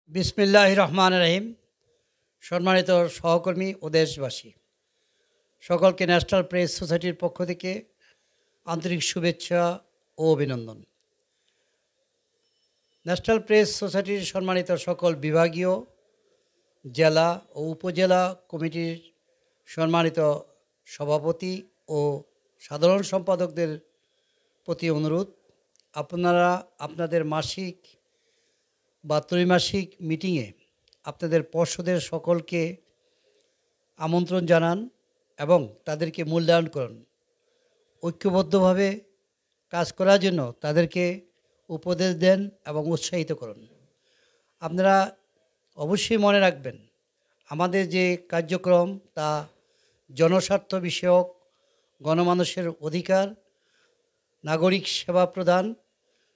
বিসমিল্লাহির রহমানির রহিম। সম্মানিত সহকর্মী ও দেশবাসী, সকলকে ন্যাশনাল প্রেস সোসাইটির পক্ষ থেকে আন্তরিক শুভেচ্ছা ও অভিনন্দন। ন্যাশনাল প্রেস সোসাইটির সম্মানিত সকল বিভাগীয়, জেলা ও উপজেলা কমিটির সম্মানিত সভাপতি ও সাধারণ সম্পাদকদের প্রতি অনুরোধ, আপনারা আপনাদের মাসিক বা ত্রৈমাসিক মিটিংয়ে আপনাদের পর্ষদের সকলকে আমন্ত্রণ জানান এবং তাদেরকে মূল্যায়ন করুন। ঐক্যবদ্ধভাবে কাজ করার জন্য তাদেরকে উপদেশ দেন এবং উৎসাহিত করুন। আপনারা অবশ্যই মনে রাখবেন, আমাদের যে কার্যক্রম তা জনস্বার্থ বিষয়ক, গণমানুষের অধিকার, নাগরিক সেবা প্রদান,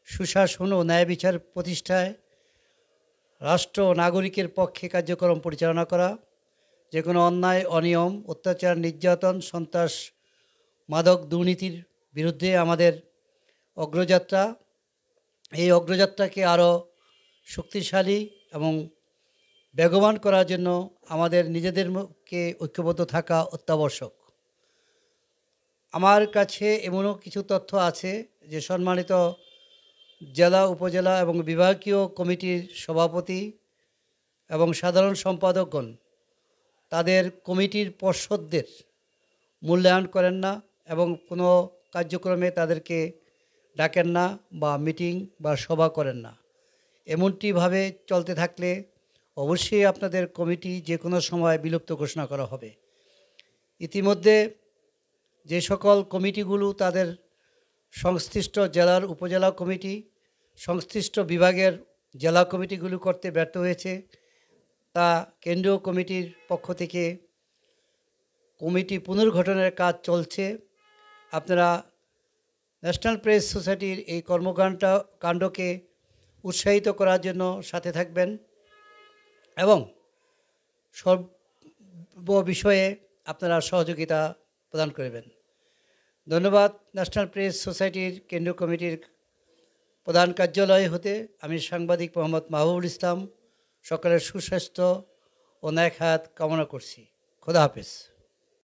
সুশাসন ও ন্যায় বিচার প্রতিষ্ঠায়, রাষ্ট্র ও নাগরিকের পক্ষে কার্যক্রম পরিচালনা করা, যে কোনো অন্যায়, অনিয়ম, অত্যাচার, নির্যাতন, সন্ত্রাস, মাদক, দুর্নীতির বিরুদ্ধে আমাদের অগ্রযাত্রা। এই অগ্রযাত্রাকে আরও শক্তিশালী এবং বেগবান করার জন্য আমাদের নিজেদেরকে ঐক্যবদ্ধ থাকা অত্যাবশ্যক। আমার কাছে এমনও কিছু তথ্য আছে যে সম্মানিত জেলা, উপজেলা এবং বিভাগীয় কমিটির সভাপতি এবং সাধারণ সম্পাদকগণ তাদের কমিটির পর্ষদদের মূল্যায়ন করেন না এবং কোনো কার্যক্রমে তাদেরকে ডাকেন না বা মিটিং বা সভা করেন না। এমনটিভাবে চলতে থাকলে অবশ্যই আপনাদের কমিটি যে কোনো সময় বিলুপ্ত ঘোষণা করা হবে। ইতিমধ্যে যে সকল কমিটিগুলো তাদের সংশ্লিষ্ট জেলার উপজেলা কমিটি, সংশ্লিষ্ট বিভাগের জেলা কমিটিগুলো করতে ব্যর্থ হয়েছে, তা কেন্দ্রীয় কমিটির পক্ষ থেকে কমিটি পুনর্গঠনের কাজ চলছে। আপনারা ন্যাশনাল প্রেস সোসাইটির এই কাণ্ডকে উৎসাহিত করার জন্য সাথে থাকবেন এবং সর্ব বিষয়ে আপনারা সহযোগিতা প্রদান করবেন। ধন্যবাদ। ন্যাশনাল প্রেস সোসাইটির কেন্দ্রীয় কমিটির প্রধান কার্যালয় হতে আমি সাংবাদিক মোহাম্মদ মাহবুবুল ইসলাম সকলের সুস্বাস্থ্য ও ন্যায় হায়াত কামনা করছি। খোদা হাফেজ।